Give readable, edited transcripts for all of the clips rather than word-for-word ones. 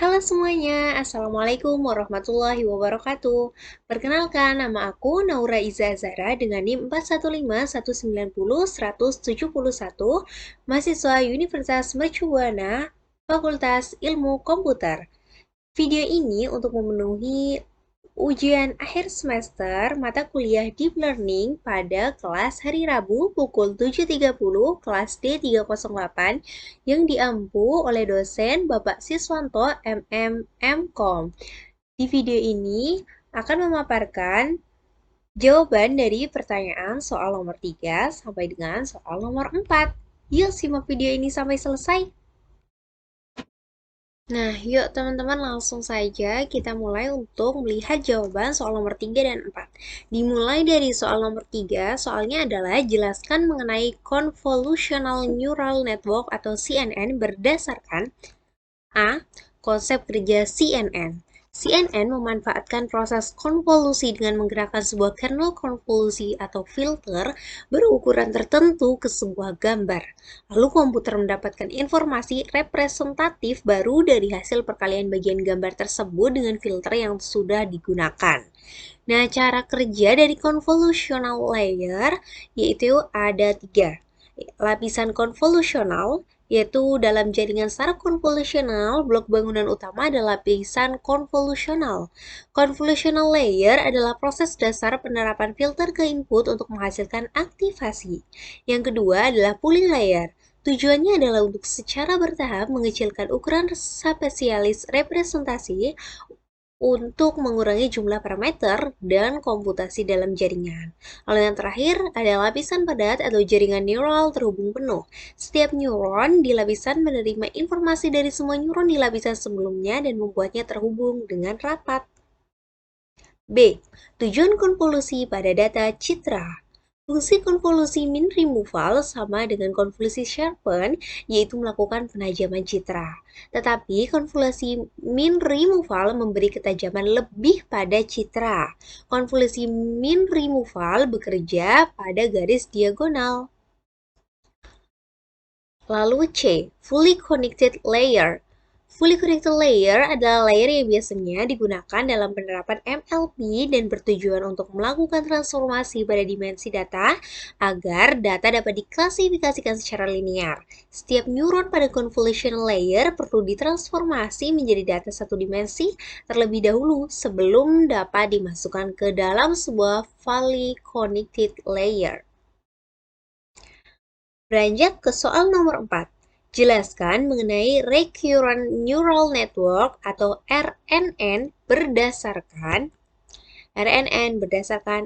Halo semuanya, Assalamualaikum warahmatullahi wabarakatuh. Perkenalkan, nama aku Naura Iza Azara dengan NIM 415190171, mahasiswa Universitas Mercubuana, Fakultas Ilmu Komputer. Video ini untuk memenuhi ujian akhir semester mata kuliah Deep Learning pada kelas hari Rabu pukul 7.30 kelas D308 yang diampu oleh dosen Bapak Siswanto MM Mkom. Di video ini akan memaparkan jawaban dari pertanyaan soal nomor 3 sampai dengan soal nomor 4. Yuk simak video ini sampai selesai. Nah, yuk teman-teman langsung saja kita mulai untuk melihat jawaban soal nomor 3 dan 4. Dimulai dari soal nomor 3, soalnya adalah jelaskan mengenai Convolutional Neural Network atau CNN berdasarkan A. Konsep kerja CNN. CNN memanfaatkan proses konvolusi dengan menggerakkan sebuah kernel konvolusi atau filter berukuran tertentu ke sebuah gambar. Lalu komputer mendapatkan informasi representatif baru dari hasil perkalian bagian gambar tersebut dengan filter yang sudah digunakan. Nah, cara kerja dari convolutional layer yaitu ada 3. Lapisan konvolusional, yaitu dalam jaringan secara konvolusional, blok bangunan utama adalah lapisan konvolusional. Convolutional layer adalah proses dasar penerapan filter ke input untuk menghasilkan aktivasi. Yang kedua adalah pooling layer. Tujuannya adalah untuk secara bertahap mengecilkan ukuran spesialis representasi untuk mengurangi jumlah parameter dan komputasi dalam jaringan. Lalu yang terakhir ada lapisan padat atau jaringan neural terhubung penuh. Setiap neuron di lapisan menerima informasi dari semua neuron di lapisan sebelumnya dan membuatnya terhubung dengan rapat. B. Tujuan konvolusi pada data citra. Fungsi konvolusi min removal sama dengan konvolusi sharpen, yaitu melakukan penajaman citra. Tetapi konvolusi min removal memberi ketajaman lebih pada citra. Konvolusi min removal bekerja pada garis diagonal. Lalu C. Fully connected layer. Fully connected layer adalah layer yang biasanya digunakan dalam penerapan MLP dan bertujuan untuk melakukan transformasi pada dimensi data agar data dapat diklasifikasikan secara linear. Setiap neuron pada convolutional layer perlu ditransformasi menjadi data satu dimensi terlebih dahulu sebelum dapat dimasukkan ke dalam sebuah fully connected layer. Beranjak ke soal nomor 4. Jelaskan mengenai Recurrent Neural Network atau RNN berdasarkan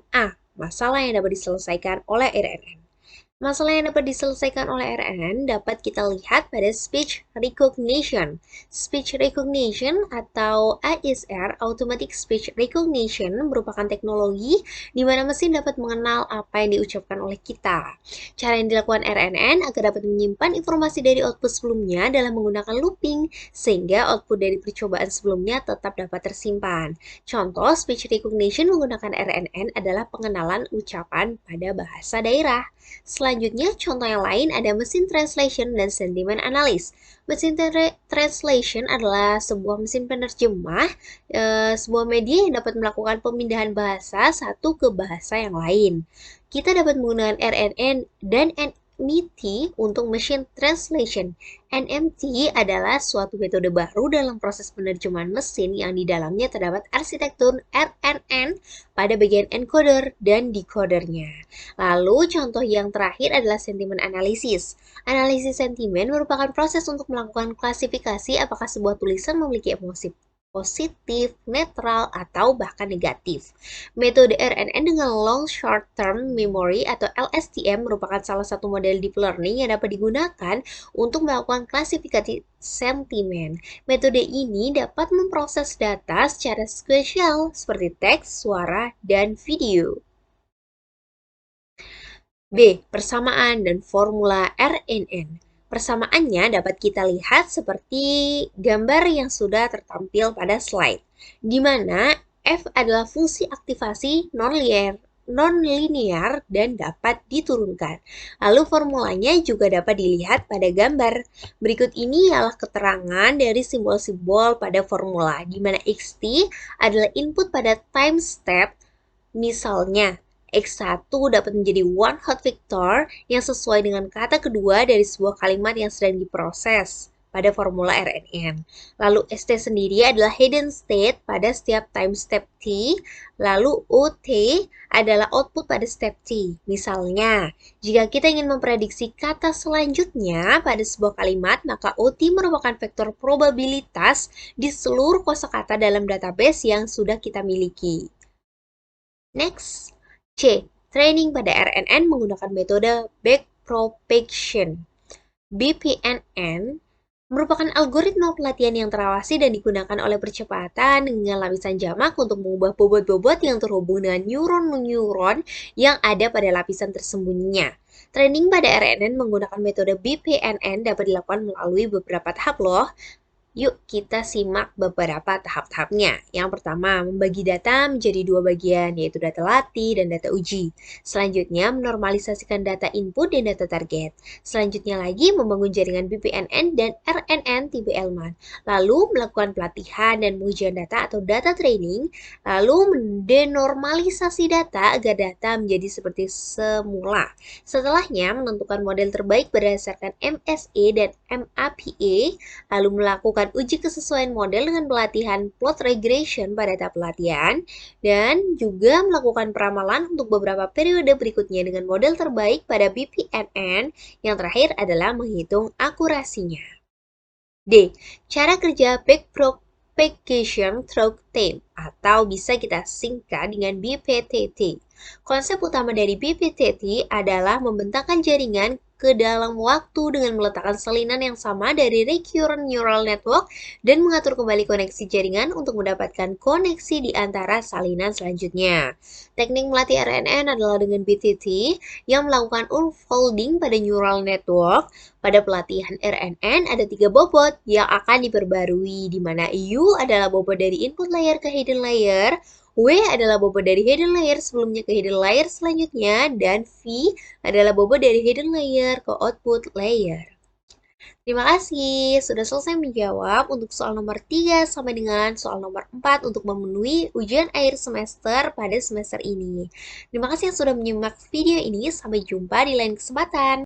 A. Masalah yang dapat diselesaikan oleh RNN. Masalah yang dapat diselesaikan oleh RNN dapat kita lihat pada speech recognition. Speech recognition atau ASR, Automatic Speech Recognition, merupakan teknologi di mana mesin dapat mengenal apa yang diucapkan oleh kita. Cara yang dilakukan RNN agar dapat menyimpan informasi dari output sebelumnya dalam menggunakan looping, sehingga output dari percobaan sebelumnya tetap dapat tersimpan. Contoh speech recognition menggunakan RNN adalah pengenalan ucapan pada bahasa daerah. Selanjutnya, contoh yang lain ada mesin translation dan sentiment analysis. Mesin translation adalah sebuah mesin penerjemah, sebuah media yang dapat melakukan pemindahan bahasa satu ke bahasa yang lain. Kita dapat menggunakan RNN dan NMT untuk machine translation. NMT adalah suatu metode baru dalam proses penerjemahan mesin yang di dalamnya terdapat arsitektur RNN pada bagian encoder dan decodernya. Lalu contoh yang terakhir adalah sentiment analysis. Analisis sentimen merupakan proses untuk melakukan klasifikasi apakah sebuah tulisan memiliki emosi positif, netral, atau bahkan negatif. Metode RNN dengan Long Short Term Memory atau LSTM merupakan salah satu model deep learning yang dapat digunakan untuk melakukan klasifikasi sentimen. Metode ini dapat memproses data secara spesial seperti teks, suara, dan video. B. Persamaan dan formula RNN. Persamaannya dapat kita lihat seperti gambar yang sudah tertampil pada slide, di mana F adalah fungsi aktivasi nonlinear non-linear dan dapat diturunkan. Lalu formulanya juga dapat dilihat pada gambar. Berikut ini ialah keterangan dari simbol-simbol pada formula, di mana xt adalah input pada time step. Misalnya, X1 dapat menjadi one hot vector yang sesuai dengan kata kedua dari sebuah kalimat yang sedang diproses pada formula RNN. Lalu ST sendiri adalah hidden state pada setiap time step T, lalu OT adalah output pada step T. Misalnya, jika kita ingin memprediksi kata selanjutnya pada sebuah kalimat, maka OT merupakan vektor probabilitas di seluruh kosakata dalam database yang sudah kita miliki. Next, C. Training pada RNN menggunakan metode backpropagation. BPNN merupakan algoritma pelatihan yang terawasi dan digunakan oleh percepatan dengan lapisan jamak untuk mengubah bobot-bobot yang terhubung dengan neuron-neuron yang ada pada lapisan tersembunyinya. Training pada RNN menggunakan metode BPNN dapat dilakukan melalui beberapa tahap loh. Yuk kita simak beberapa tahap-tahapnya. Yang pertama, membagi data menjadi dua bagian, yaitu data latih dan data uji. Selanjutnya, menormalisasikan data input dan data target. Selanjutnya lagi, membangun jaringan BPNN dan RNN tipe Elman. Lalu, melakukan pelatihan dan pengujian data atau data training. Lalu, mendenormalisasi data agar data menjadi seperti semula. Setelahnya, menentukan model terbaik berdasarkan MSE dan MAPE, lalu melakukan uji kesesuaian model dengan pelatihan plot regression pada tahap pelatihan, dan juga melakukan peramalan untuk beberapa periode berikutnya dengan model terbaik pada BPNN. Yang terakhir adalah menghitung akurasinya. D. Cara kerja backpropagation through time, atau bisa kita singkat dengan BPTT. Konsep utama dari BPTT adalah membentangkan jaringan ke dalam waktu dengan meletakkan salinan yang sama dari recurrent neural network dan mengatur kembali koneksi jaringan untuk mendapatkan koneksi di antara salinan selanjutnya. Teknik melatih RNN adalah dengan BTT yang melakukan unfolding pada neural network. Pada pelatihan RNN ada 3 bobot yang akan diperbarui, di mana U adalah bobot dari input layer ke hidden layer, W adalah bobot dari hidden layer sebelumnya ke hidden layer selanjutnya, dan V adalah bobot dari hidden layer ke output layer. Terima kasih sudah selesai menjawab untuk soal nomor 3 sampai dengan soal nomor 4 untuk memenuhi ujian akhir semester pada semester ini. Terima kasih yang sudah menyimak video ini, sampai jumpa di lain kesempatan.